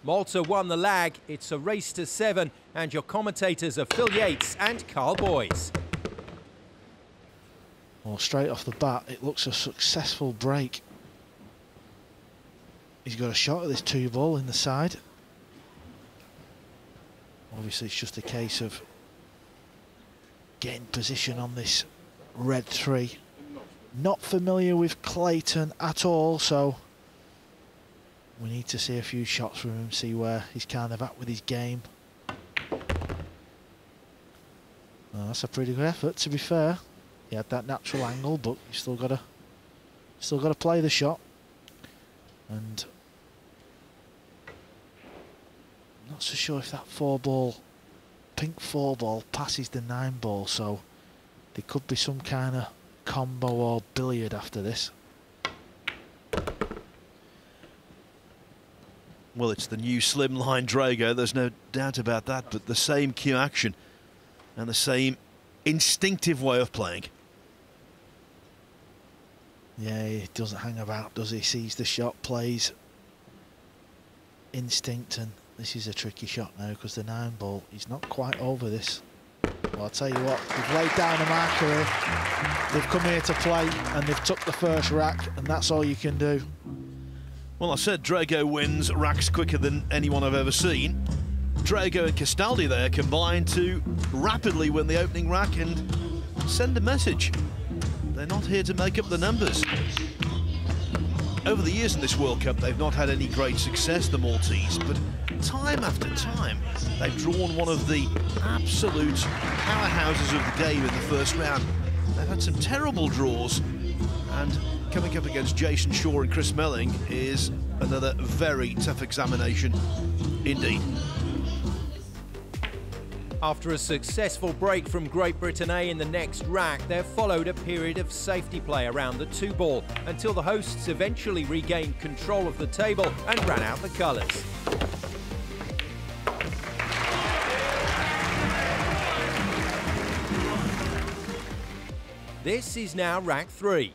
Malta won the lag. It's a race to 7, and your commentators are Phil Yates and Carl Boyes. Well, straight off the bat, it looks a successful break. He's got a shot at this 2-ball in the side. Obviously, it's just a case of getting position on this red 3. Not familiar with Clayton at all, so we need to see a few shots from him, see where he's kind of at with his game. Well, that's a pretty good effort, to be fair. He had that natural angle, but you still got to play the shot. And I'm not so sure if that 4-ball, pink 4-ball, passes the 9-ball, so there could be some kind of combo or billiard after this. Well, it's the new slimline Drago, there's no doubt about that, but the same cue action and the same instinctive way of playing. Yeah, he doesn't hang about, does he? Sees the shot, plays instinct, and this is a tricky shot now because the 9-ball, he's not quite over this. Well, I'll tell you what, they've laid down a marker here. They've come here to play and they've took the first rack, and that's all you can do. Well, I said Drago wins racks quicker than anyone I've ever seen. Drago and Castaldi there combined to rapidly win the opening rack and send a message. They're not here to make up the numbers. Over the years in this World Cup, they've not had any great success, the Maltese, but time after time, they've drawn one of the absolute powerhouses of the game in the first round. They've had some terrible draws, and coming up against Jayson and Chris Melling is another very tough examination indeed. After a successful break from Great Britain A in the next rack, there followed a period of safety play around the 2-ball until the hosts eventually regained control of the table and ran out the colours. This is now rack 3.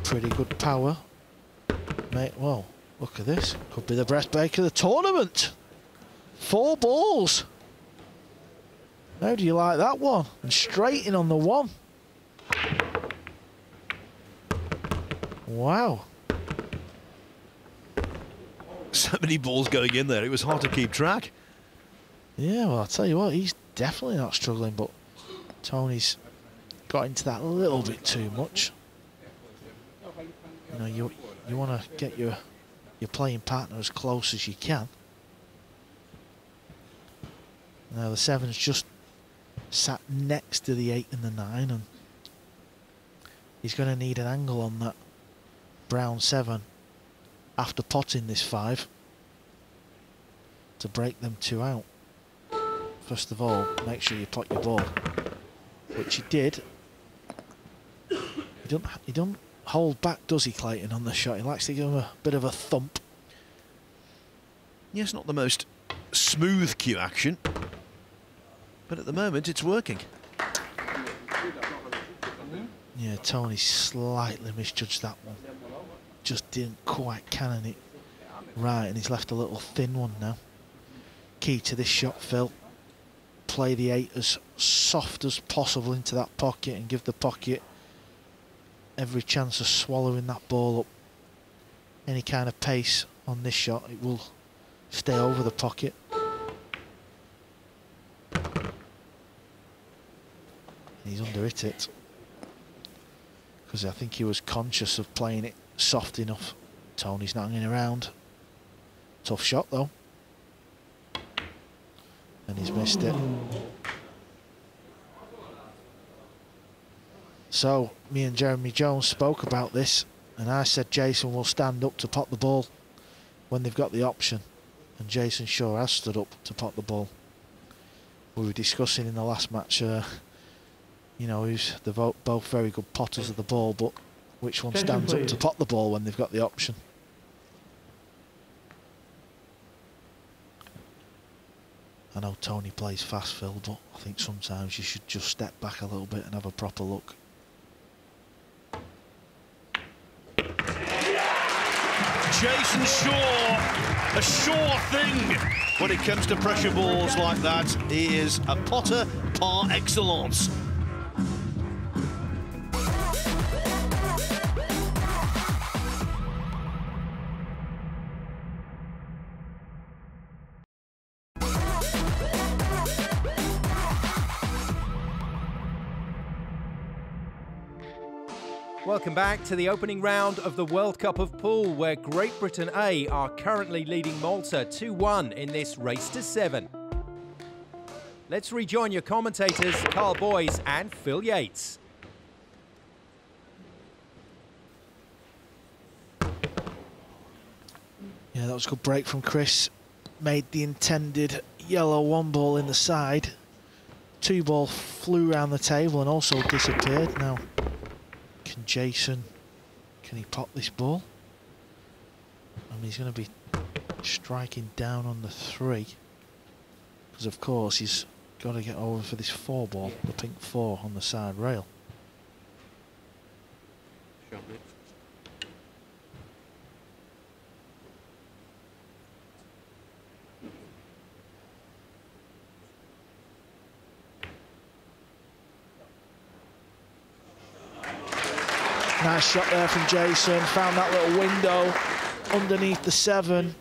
Pretty good power. Mate, well, look at this. Could be the best break of the tournament. 4 balls. How do you like that one? And straight in on the 1. Wow. So many balls going in there, it was hard to keep track. Yeah, well, I'll tell you what, he's definitely not struggling, but Tony's got into that a little bit too much. You know, you want to get your playing partner as close as you can. Now the 7's just sat next to the 8 and the 9, and he's going to need an angle on that brown 7 after potting this 5 to break them 2 out. First of all, make sure you pot your ball, which he did. He don't hold back, does he, Clayton, on the shot? He likes to give him a bit of a thump. Yes, not the most smooth cue action, but at the moment it's working. Yeah, Tony slightly misjudged that one. Just didn't quite cannon it right, and he's left a little thin one now. Key to this shot, Phil. Play the 8 as soft as possible into that pocket and give the pocket every chance of swallowing that ball up. Any kind of pace on this shot, it will stay over the pocket. He's under-hit it because I think he was conscious of playing it soft enough. Tony's not hanging around. Tough shot though, and he's missed it. So me and Jeremy Jones spoke about this, and I said Jayson will stand up to pot the ball when they've got the option, and Jayson sure has stood up to pot the ball. We were discussing in the last match, you know, they're both very good potters of the ball, but which one stands up to pot the ball when they've got the option? I know Tony plays fast, Phil, but I think sometimes you should just step back a little bit and have a proper look. Jayson sure, a sure thing when it comes to pressure balls like that. He is a potter par excellence. Welcome back to the opening round of the World Cup of Pool, where Great Britain A are currently leading Malta 2-1 in this race to 7. Let's rejoin your commentators, Carl Boyes and Phil Yates. Yeah, that was a good break from Chris. Made the intended yellow 1 ball in the side. 2 ball flew around the table and also disappeared. Now, can Jayson, can he pot this ball? I mean, he's going to be striking down on the 3. Because, of course, he's got to get over for this 4 ball, the pink 4 on the side rail. Nice shot there from Jayson, found that little window underneath the 7.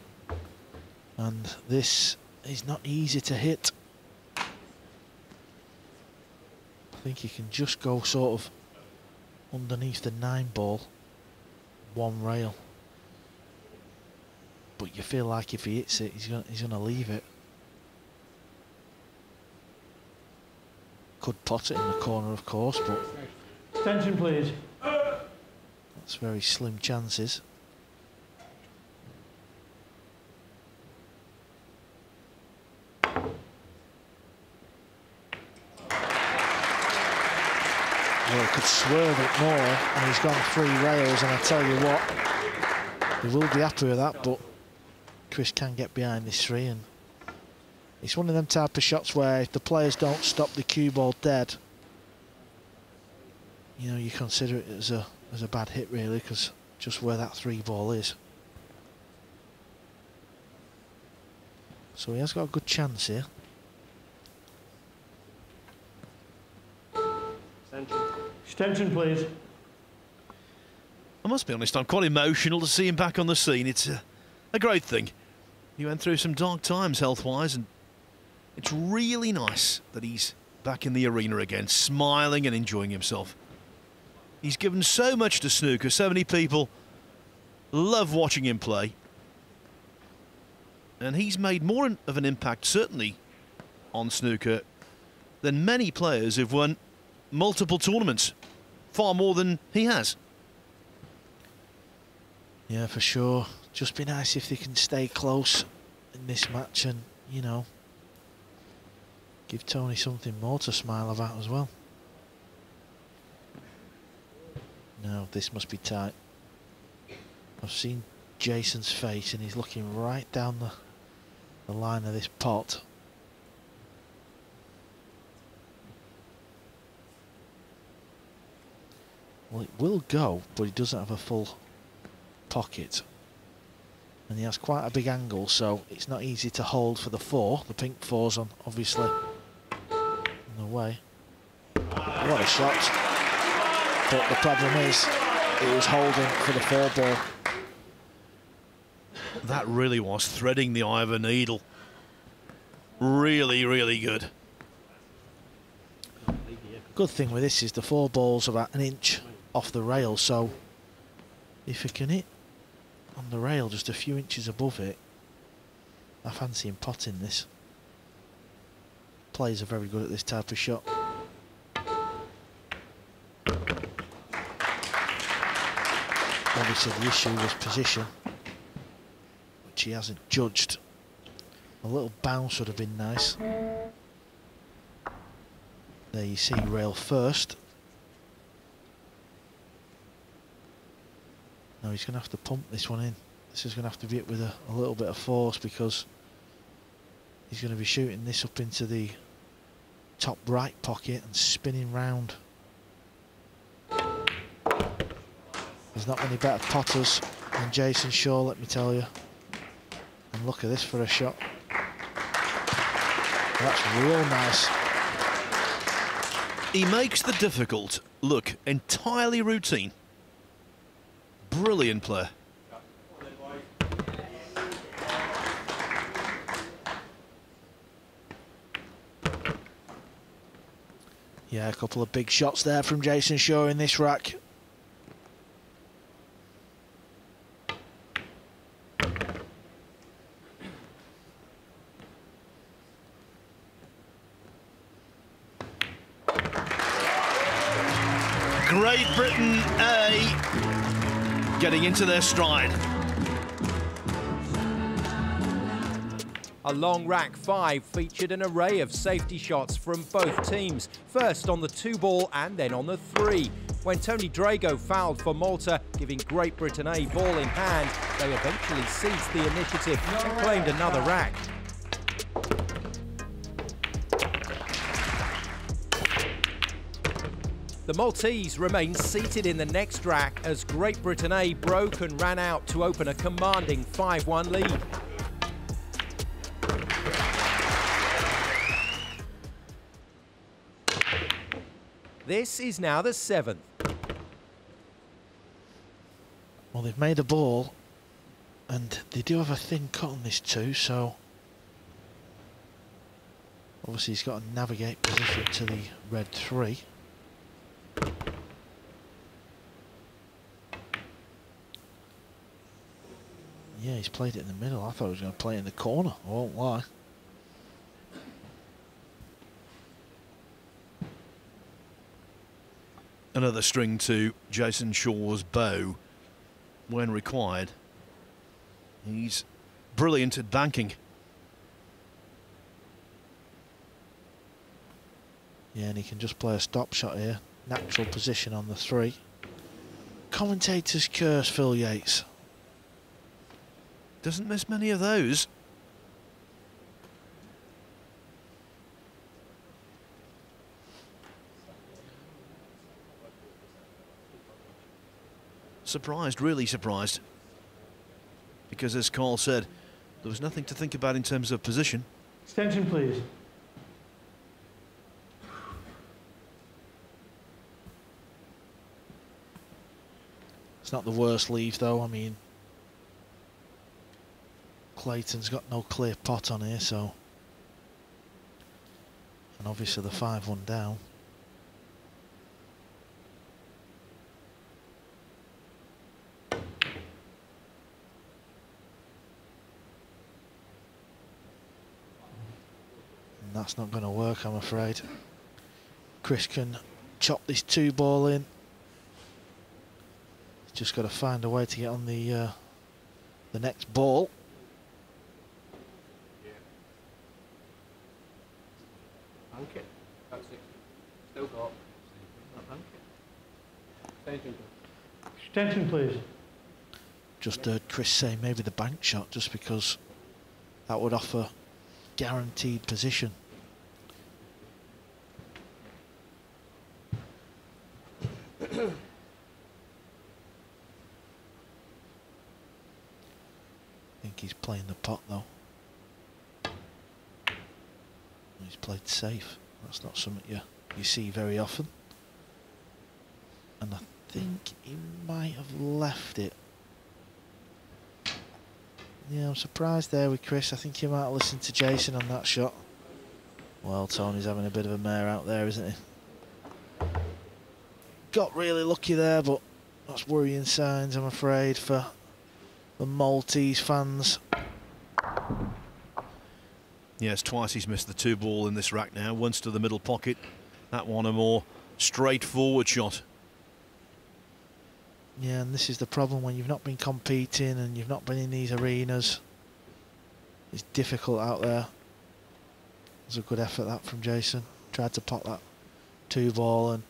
And this is not easy to hit. I think he can just go sort of underneath the 9 ball, 1 rail. But you feel like if he hits it, he's gonna leave it. Could pot it in the corner, of course, but attention, please. That's very slim chances. Well, he could swerve it more, and he's gone 3 rails, and I tell you what, he will be happy with that, but Chris can get behind this 3, and it's one of them type of shots where if the players don't stop the cue ball dead, you know, you consider it as a bad hit, really, because just where that 3 ball is. So he has got a good chance here. Extension, please. I must be honest, I'm quite emotional to see him back on the scene. It's a great thing. He went through some dark times health-wise, and it's really nice that he's back in the arena again, smiling and enjoying himself. He's given so much to snooker. So many people love watching him play. And he's made more of an impact, certainly, on snooker than many players who've won multiple tournaments. Far more than he has. Yeah, for sure. Just be nice if they can stay close in this match and, you know, give Tony something more to smile about as well. Now, this must be tight. I've seen Jayson's face and he's looking right down the line of this pot. Well, it will go, but he doesn't have a full pocket. And he has quite a big angle, so it's not easy to hold for the 4. The pink 4's on, obviously, in the way. What a shot. But the problem is, it was holding for the 4 ball. That really was threading the eye of a needle. Really, really good. Good thing with this is the 4 ball's about an inch off the rail, so if he can hit on the rail just a few inches above it, I fancy him potting this. Players are very good at this type of shot. Obviously the issue was position, which he hasn't judged. A little bounce would have been nice. There you see rail first. Now he's going to have to pump this one in. This is going to have to be it with a little bit of force, because he's going to be shooting this up into the top right pocket and spinning round. There's not many better potters than Jayson Shaw, let me tell you. And look at this for a shot. That's real nice. He makes the difficult look entirely routine. Brilliant player. Yeah, a couple of big shots there from Jayson Shaw in this rack. Great Britain A getting into their stride. A long rack 5 featured an array of safety shots from both teams, first on the 2-ball and then on the 3. When Tony Drago fouled for Malta, giving Great Britain a ball in hand, they eventually seized the initiative and claimed another rack. The Maltese remain seated in the next rack as Great Britain A broke and ran out to open a commanding 5-1 lead. This is now the 7th. Well, they've made a ball, and they do have a thin cut on this too, so obviously he's got to navigate position to the red 3. Yeah, he's played it in the middle. I thought he was going to play it in the corner, I won't lie. Another string to Jayson Shaw's bow when required. He's brilliant at banking. Yeah, and he can just play a stop shot here. Natural position on the 3. Commentator's curse, Phil Yates. Doesn't miss many of those. Surprised, really surprised. Because as Carl said, there was nothing to think about in terms of position. Extension, please. It's not the worst leave though. I mean, Clayton's got no clear pot on here, so, and obviously the 5-1 down. And that's not going to work, I'm afraid. Chris can chop this 2-ball in. Just got to find a way to get on the next ball. Bank it. That's it. Still got. Bank it. Extension, please. Just heard Chris say maybe the bank shot, just because that would offer guaranteed position. I think he's playing the pot though. He's played safe. That's not something you see very often. And I think he might have left it. Yeah, I'm surprised there with Chris. I think he might have listened to Jayson on that shot. Well, Tony's having a bit of a mare out there, isn't he? Got really lucky there, but that's worrying signs, I'm afraid, for the Maltese fans. Yes, twice he's missed the 2-ball in this rack now. Once to the middle pocket. That one a more straightforward shot. Yeah, and this is the problem when you've not been competing and you've not been in these arenas. It's difficult out there. It was a good effort that from Jayson. Tried to pot that 2-ball and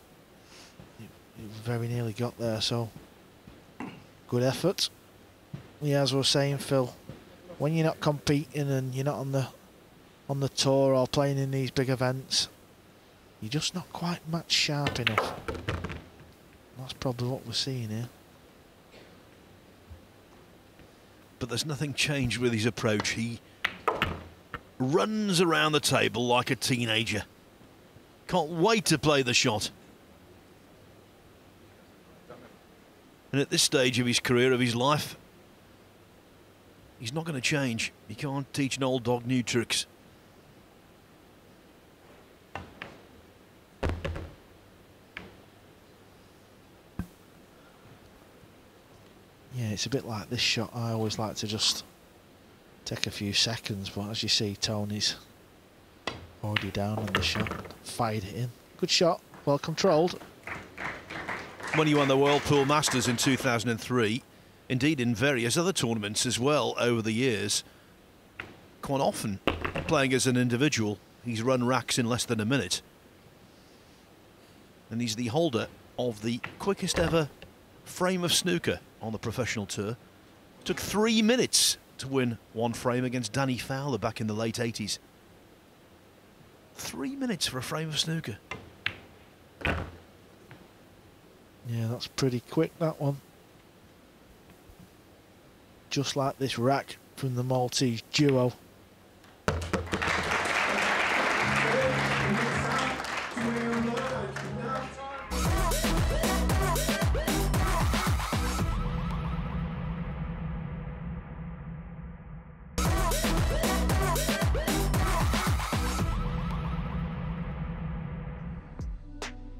it very nearly got there, so good effort. Yeah, as we were saying, Phil, when you're not competing and you're not on the tour or playing in these big events, you're just not quite match sharp enough. That's probably what we're seeing here. but there's nothing changed with his approach. He runs around the table like a teenager. Can't wait to play the shot. And at this stage of his career, of his life, he's not going to change. You can't teach an old dog new tricks. Yeah, it's a bit like this shot. I always like to just take a few seconds, but as you see, Tony's already down on the shot. Fired it in. Good shot, well controlled. When he won the World Pool Masters in 2003, indeed in various other tournaments as well over the years, quite often playing as an individual, he's run racks in less than a minute. And he's the holder of the quickest ever frame of snooker on the professional tour. Took 3 minutes to win one frame against Danny Fowler back in the late 80s. 3 minutes for a frame of snooker. Yeah, that's pretty quick, that one. Just like this rack from the Maltese duo.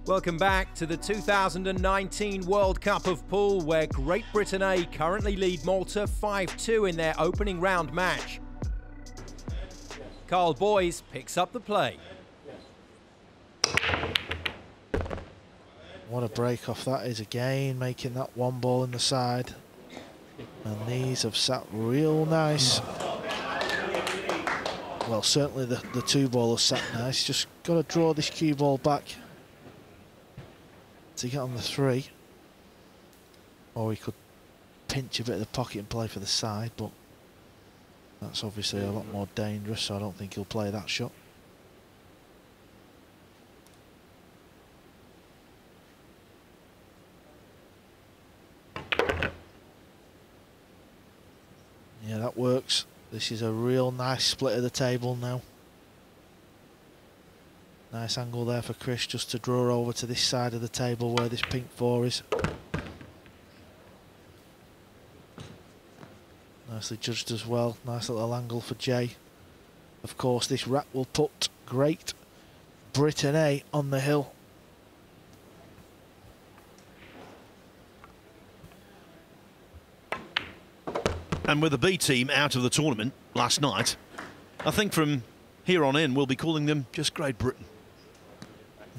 Welcome back to the 2019 World Cup of Pool, where Great Britain A currently lead Malta 5-2 in their opening round match. Carl Boyes picks up the play. What a break off that is again, making that one ball in the side. And these have sat real nice. Well, certainly the two ball has sat nice. Just got to draw this cue ball back to get on the three, or he could pinch a bit of the pocket and play for the side, but that's obviously a lot more dangerous, so I don't think he'll play that shot. Yeah, that works. This is a real nice split of the table now. Nice angle there for Chris, just to draw over to this side of the table where this pink four is. Nicely judged as well. Nice little angle for Jay. Of course, this rack will put Great Britain A on the hill. And with the B team out of the tournament last night, I think from here on in we'll be calling them just Great Britain.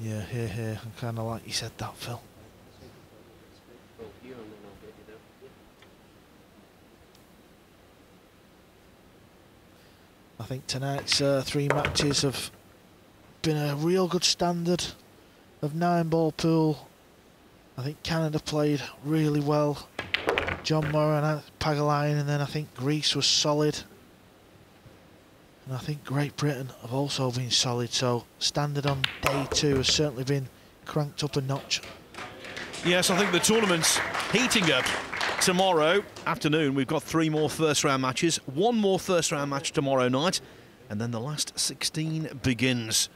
Yeah, here. I'm kind of like you said that, Phil. I think tonight's 3 matches have been a real good standard of 9-ball pool. I think Canada played really well. John Moran and Pagaline, and then I think Greece was solid. And I think Great Britain have also been solid, so standard on day 2 has certainly been cranked up a notch. Yes, I think the tournament's heating up. Tomorrow afternoon we've got 3 more first round matches, 1 more first round match tomorrow night, and then the last 16 begins.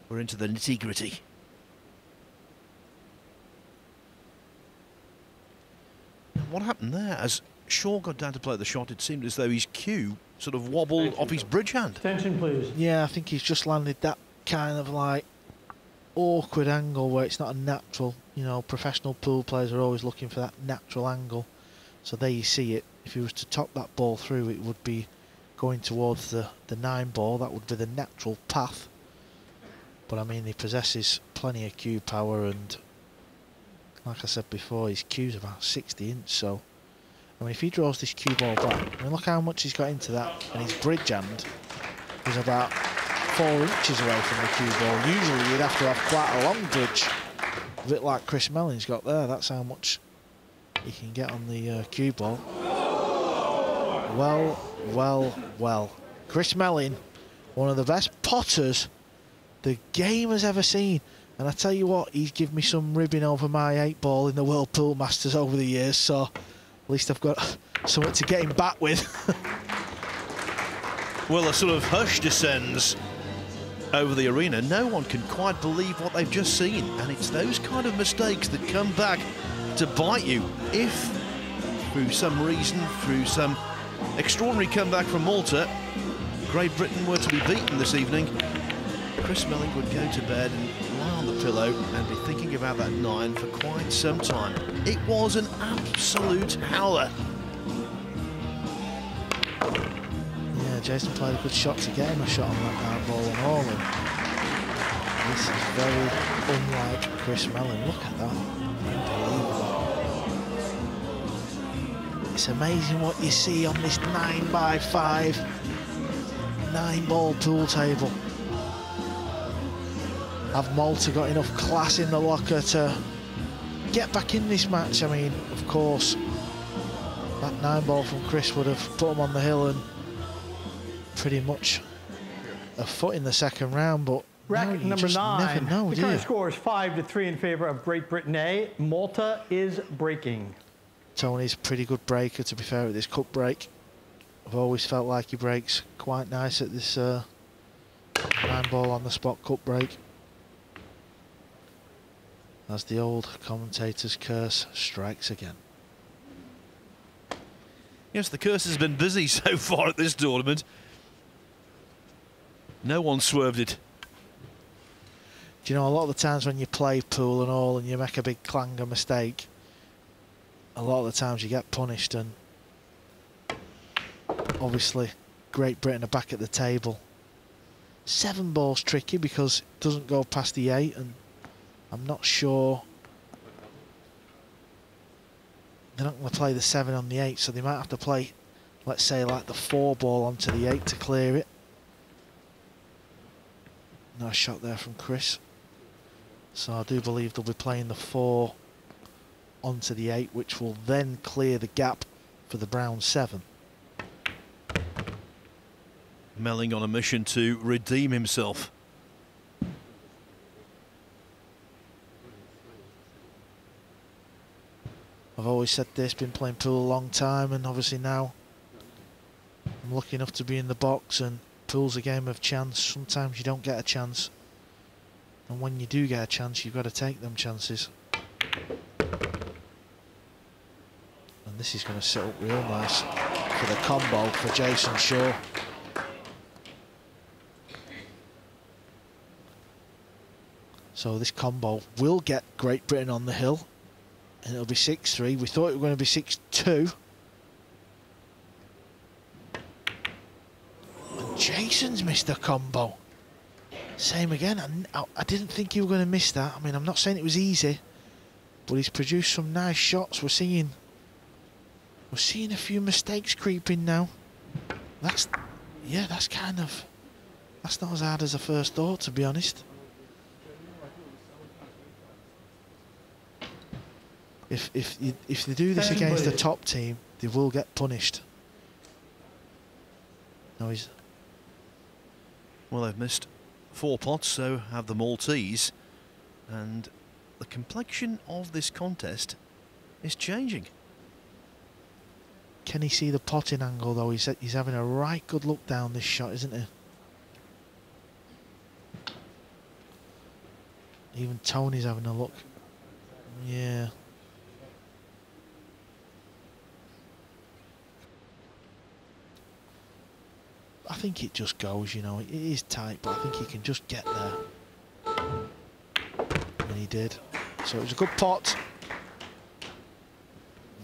We're into the nitty-gritty. What happened there? As Shaw got down to play the shot, it seemed as though his cue sort of wobbled off his bridge hand. Attention, please. Yeah, I think he's just landed that kind of like awkward angle where it's not a natural. You know, professional pool players are always looking for that natural angle. So there you see it. If he was to top that ball through, it would be going towards the 9-ball. That would be the natural path. But I mean, he possesses plenty of cue power, and like I said before, his cue's about 60 inch, so I mean, if he draws this cue ball back, I mean, look how much he's got into that, and his bridge hand is about 4 inches away from the cue ball. Usually you'd have to have quite a long bridge, a bit like Chris Melling's got there. That's how much he can get on the cue ball. Well. Chris Melling, one of the best potters the game has ever seen. And I tell you what, he's given me some ribbing over my 8-ball in the World Pool Masters over the years, so At least I've got something to get him back with. Well, a sort of hush descends over the arena. No one can quite believe what they've just seen, and it's those kind of mistakes that come back to bite you. If, through some reason, through some extraordinary comeback from Malta, Great Britain were to be beaten this evening, Chris Melling would go to bed and lie on the pillow and be thinking about that 9 for quite some time. It was an absolute howler. Yeah, Jayson played a good shot to get him a shot on that ball and all. And this is very unlike Chris Melling. Look at that. Unbelievable. It's amazing what you see on this 9x5 9-ball pool table. Have Malta got enough class in the locker to get back in this match? I mean, of course, that 9-ball from Chris would have put him on the hill and pretty much a foot in the second round, but Racket no, number 9. Never know, the current score is 5-3 in favour of Great Britain A. Malta is breaking. Tony's a pretty good breaker, to be fair, at this cup break. I've always felt like he breaks quite nice at this 9-ball on the spot cup break. As the old commentator's curse strikes again. Yes, the curse has been busy so far at this tournament. No one swerved it. Do you know, a lot of the times when you play pool and all and you make a big clanger mistake, a lot of the times you get punished, and obviously Great Britain are back at the table. 7-ball's tricky because it doesn't go past the 8, and I'm not sure they're not going to play the 7 on the 8, so they might have to play, let's say, like the 4-ball onto the 8 to clear it. Nice shot there from Chris. So I do believe they'll be playing the 4 onto the 8, which will then clear the gap for the brown 7. Melling on a mission to redeem himself. I've always said this, been playing pool a long time, and obviously now I'm lucky enough to be in the box, and pool's a game of chance. Sometimes you don't get a chance, and when you do get a chance, you've got to take them chances. And this is going to sit up real nice for the combo for Jayson Shaw. So this combo will get Great Britain on the hill, and it'll be 6-3. We thought it was going to be 6-2. And Jayson's missed a combo. Same again. I didn't think he was going to miss that. I mean, I'm not saying it was easy, but he's produced some nice shots. We're seeing a few mistakes creeping now. That's not as hard as I first thought, to be honest. If they do this against the top team, they will get punished. No, Well, they've missed 4 pots, so have the Maltese, and the complexion of this contest is changing. Can he see the potting angle though? He's having a right good look down this shot, isn't he? Even Tony's having a look. Yeah. I think it just goes, you know. It is tight, but I think he can just get there. And he did. So it was a good pot.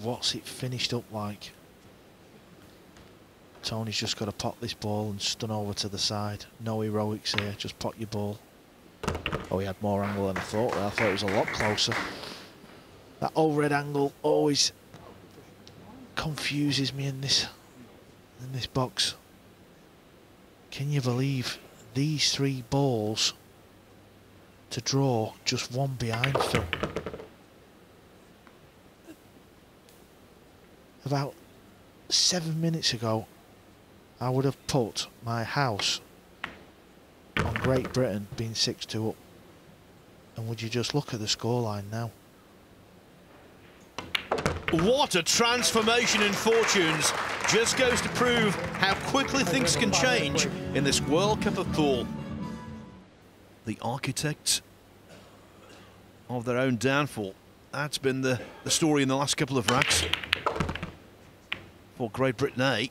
What's it finished up like? Tony's just got to pot this ball and stun over to the side. No heroics here, just pot your ball. Oh, he had more angle than I thought. I thought it was a lot closer. That overhead angle always confuses me in this box. Can you believe these 3 balls to draw just one behind Phil? About 7 minutes ago, I would have put my house on Great Britain being 6-2 up. And would you just look at the scoreline now? What a transformation in fortunes. Just goes to prove how quickly things can change in this World Cup of pool. The architects of their own downfall. That's been the story in the last couple of racks for Great Britain A.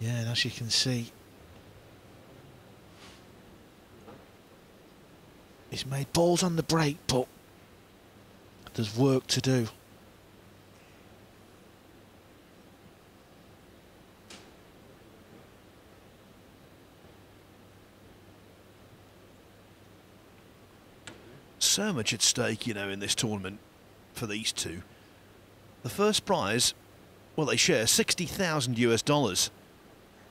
Yeah, and as you can see, he's made balls on the break, but there's work to do. So much at stake, you know, in this tournament for these two. The first prize, well, they share 60,000 US dollars,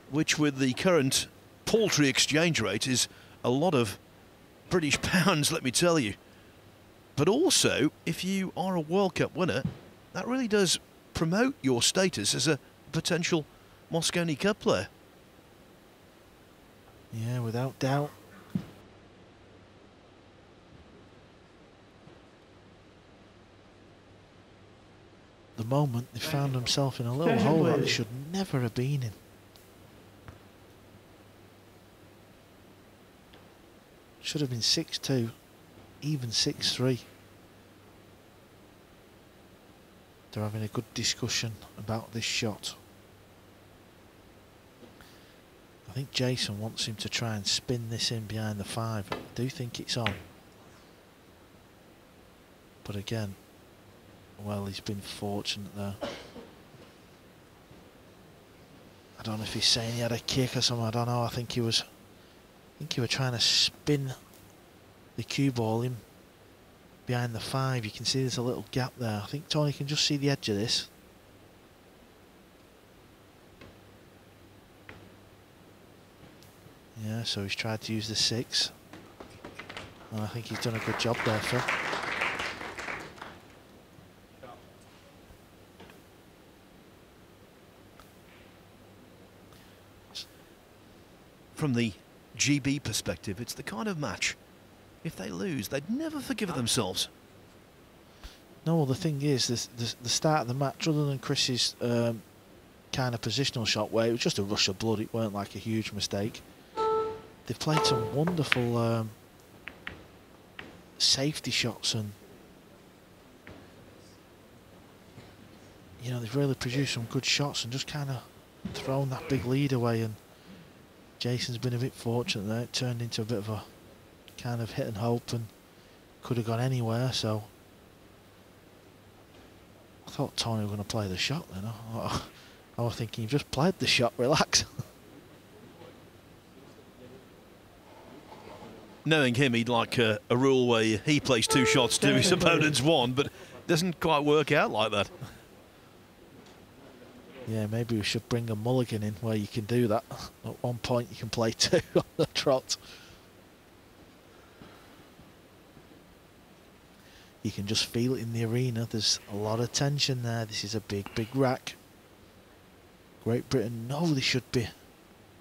which with the current paltry exchange rate is a lot of British pounds, let me tell you. But also, if you are a World Cup winner, that really does promote your status as a potential Mosconi Cup player. Yeah, without doubt. The moment they found themselves in a little hole that they should never have been in. Should have been 6-2, even 6-3. They're having a good discussion about this shot. I think Jayson wants him to try and spin this in behind the 5. I do think it's on. But again, well, he's been fortunate there. I don't know if he's saying he had a kick or something, I don't know. I think he was trying to spin the cue ball in behind the 5. You can see there's a little gap there. I think Tony can just see the edge of this. Yeah, so he's tried to use the 6. And I think he's done a good job there, Phil. From the GB perspective, it's the kind of match, if they lose, they'd never forgive themselves. No, well, the thing is, the start of the match, other than Chris's kind of positional shot where it was just a rush of blood, it weren't like a huge mistake. They've played some wonderful safety shots, and you know, they've really produced some good shots and just kind of thrown that big lead away. And Jayson's been a bit fortunate there. It turned into a bit of a kind of hit and hope and could have gone anywhere. So I thought Tony were going to play the shot then. I was thinking, you've just played the shot, relax. Knowing him, he'd like a rule where he plays 2 shots to his opponent's 1, but it doesn't quite work out like that. Yeah, maybe we should bring a mulligan in where you can do that. At one point you can play 2 on the trot. You can just feel it in the arena. There's a lot of tension there. This is a big, big rack. Great Britain know they should be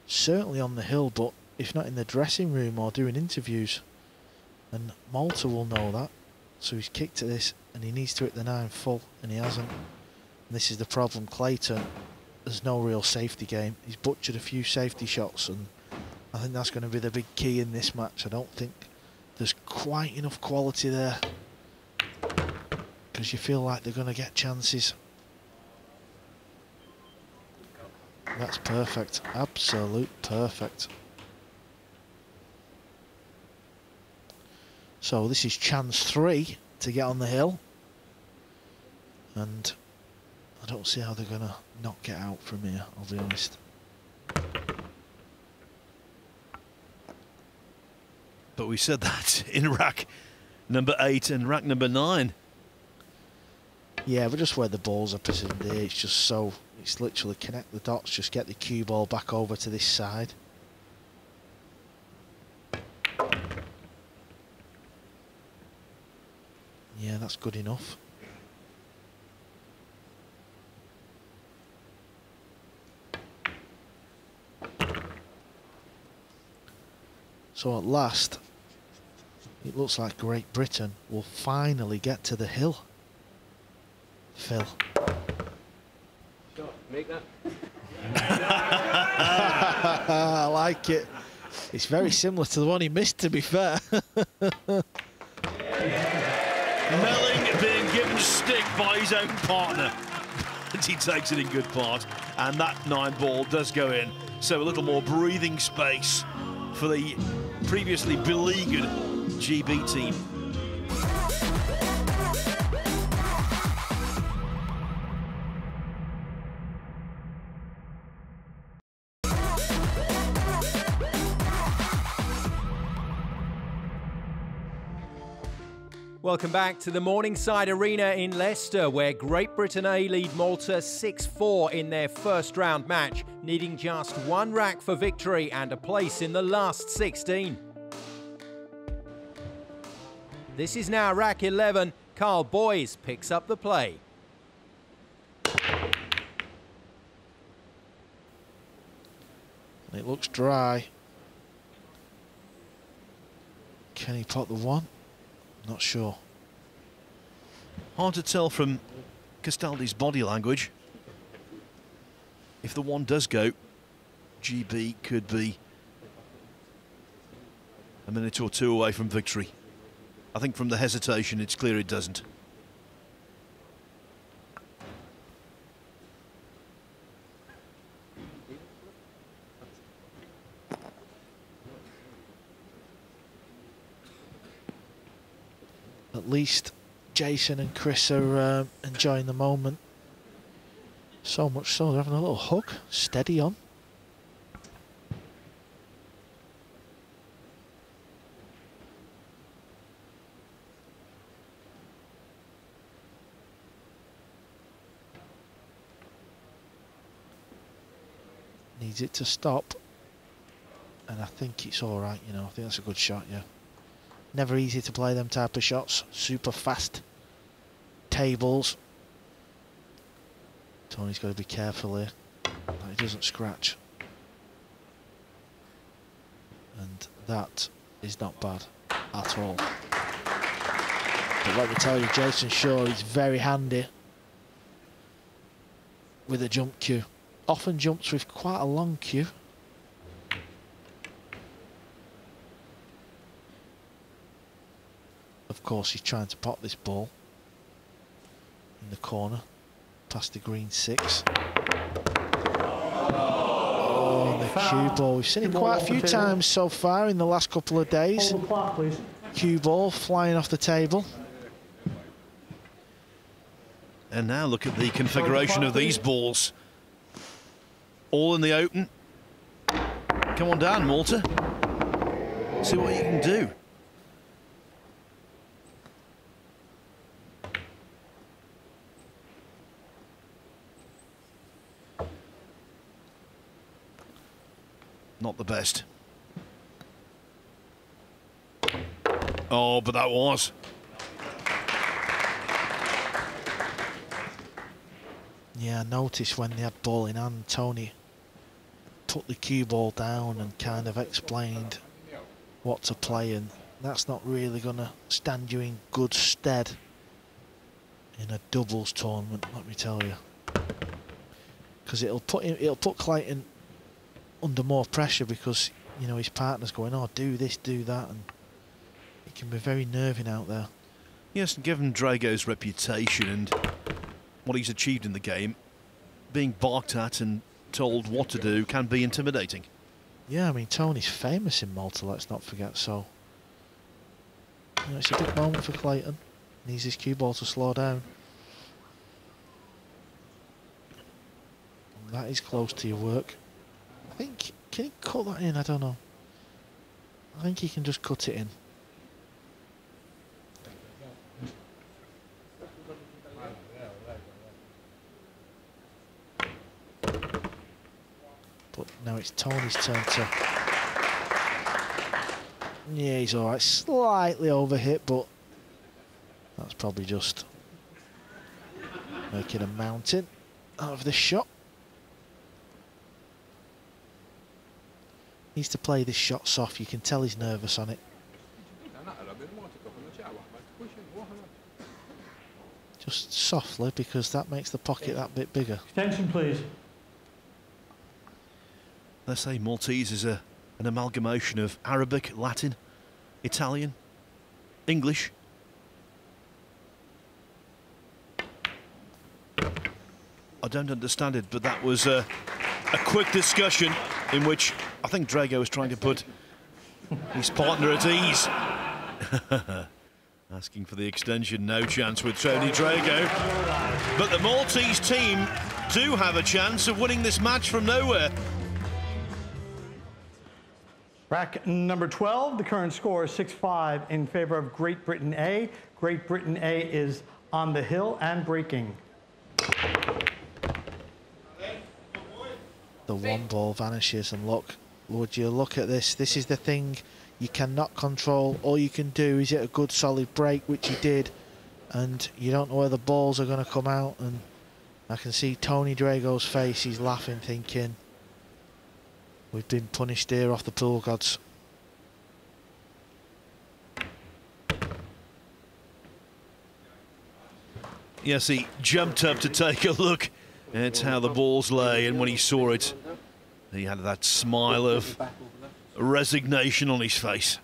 certainly on the hill, but if not in the dressing room or doing interviews. And Malta will know that. So he's kicked at this and he needs to hit the 9 full, and he hasn't. And this is the problem. Clayton, there's no real safety game. He's butchered a few safety shots, and I think that's going to be the big key in this match. I don't think there's quite enough quality there, because you feel like they're going to get chances. That's perfect. Absolute perfect. So this is chance 3 to get on the hill. And I don't see how they're going to not get out from here, I'll be honest. But we said that in rack number 8 and rack number 9. Yeah, but just where the balls are positioned here, it's just so, it's literally connect the dots, just get the cue ball back over to this side. Yeah, that's good enough. So at last, It looks like Great Britain will finally get to the hill. Phil. Sure, make that. I like it. It's very similar to the one he missed, to be fair. Melling being given stick by his own partner. And he takes it in good part. And that 9-ball does go in. So a little more breathing space for the previously beleaguered GB team. Welcome back to the Morningside Arena in Leicester, where Great Britain A lead Malta 6-4 in their first round match, needing just one rack for victory and a place in the last 16. This is now rack 11. Carl Boyes picks up the play. It looks dry. Can he pot the one? Not sure. Hard to tell from Castaldi's body language. If the one does go, GB could be a minute or two away from victory. I think from the hesitation, it's clear it doesn't. At least Jayson and Chris are enjoying the moment. So much so they're having a little hug. Steady on. Needs it to stop. And I think it's all right, you know. I think that's a good shot, yeah. Never easy to play them type of shots. Super fast tables. Tony's got to be careful here that he doesn't scratch. And that is not bad at all. But let me tell you, Jayson Shaw is very handy with a jump cue. Often jumps with quite a long cue. Of course, he's trying to pot this ball in the corner, past the green 6. Oh, the cue ball. We've seen it quite a few times so far in the last couple of days. Hold the clock, please. Cue ball flying off the table. And now look at the configuration of these balls. All in the open. Come on down, Malta. See what you can do. Not the best. Oh, but that was. Yeah, I noticed when they had ball in hand, Tony put the cue ball down and kind of explained what to play, and that's not really going to stand you in good stead in a doubles tournament, let me tell you, because it'll put Clayton under more pressure, because you know his partner's going, oh, do this, do that, and it can be very nerving out there. Yes, and given Drago's reputation and what he's achieved in the game, being barked at and told what to do can be intimidating. Yeah, I mean, Tony's famous in Malta, let's not forget, so you know, it's a big moment for Clayton. Needs his cue ball to slow down. And that is close to your work. I think, can he cut that in? I don't know. I think he can just cut it in. But now it's Tony's turn to... Yeah, he's alright. Slightly overhit, but that's probably just making a mountain out of the shot. Needs to play this shot soft. You can tell he's nervous on it. Just softly, because that makes the pocket that bit bigger. Extension, please. They say Maltese is an amalgamation of Arabic, Latin, Italian, English. I don't understand it, but that was a quick discussion in which I think Drago was trying to put his partner at ease. Asking for the extension, no chance with Tony Drago. But the Maltese team do have a chance of winning this match from nowhere. Rack number 12, the current score is 6-5 in favor of Great Britain A. Great Britain A is on the hill and breaking. The one ball vanishes, and look, would you look at this? This is the thing you cannot control. All you can do is hit a good solid break, which he did, and you don't know where the balls are going to come out. And I can see Tony Drago's face. He's laughing, thinking, we've been punished here off the pool gods. Yes, he jumped up to take a look at how the balls lay, and when he saw it, he had that smile of resignation on his face.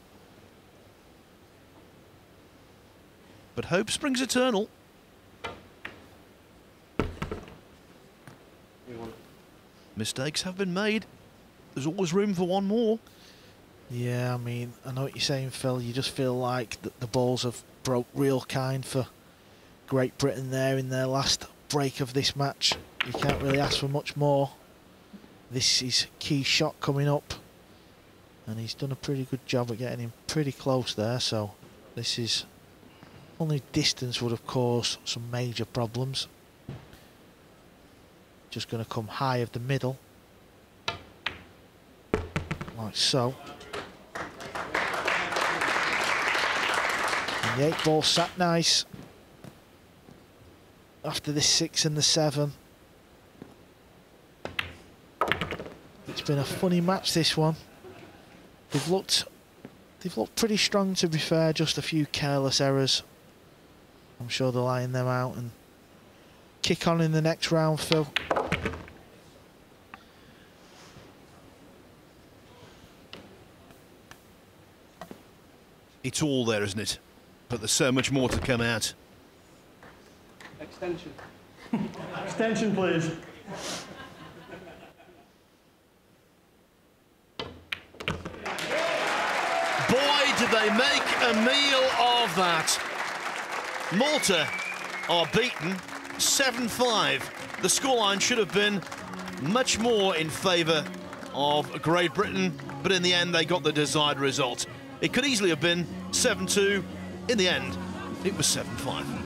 But hope springs eternal. Mistakes have been made. There's always room for one more. Yeah, I mean, I know what you're saying, Phil. You just feel like the balls have broke real kind for Great Britain there in their last break of this match. You can't really ask for much more. This is key shot coming up, and he's done a pretty good job of getting him pretty close there. So this is only distance would have caused some major problems. Just going to come high of the middle, like so. And the 8 ball sat nice after the 6 and the 7. It's been a funny match, this one. They've looked pretty strong, to be fair. Just a few careless errors. I'm sure they'll iron them out and kick on in the next round, Phil. It's all there, isn't it? But there's so much more to come out. Extension. Extension, please. Boy, did they make a meal of that. Malta are beaten 7-5. The scoreline should have been much more in favour of Great Britain, but in the end they got the desired result. It could easily have been 7-2. In the end, it was 7-5.